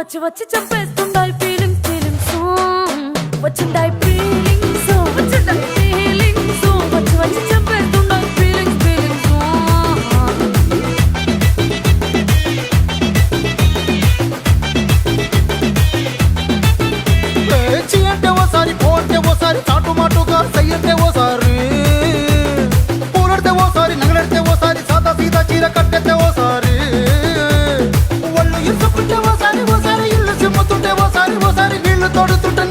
వచ్చి వచ్చి చంపేస్తుండాయి feelings feelings వచ్చిండాయి feelings వచ్చిండాయి feelings వచ్చి వచ్చి చంపేస్తుండాయి ఫీలింగ్స్ ఫీలింగ్స్ పేచి అంటే ఓసారి పోటే ఓసారి చాటు మాటుగా సయ్యంటే ఓసారి పూలడితే ఓసారి నగలడితే ఓసారి సాదా సీదా చీర కట్టెతే ఓసారి ఒళ్ళు ఇరుసుకుంటే ఓసారి ఓసారి ఇల్లు సిమ్ముతుంటే ఓసారి ఓసారి నీళ్లు తోడుతుంటే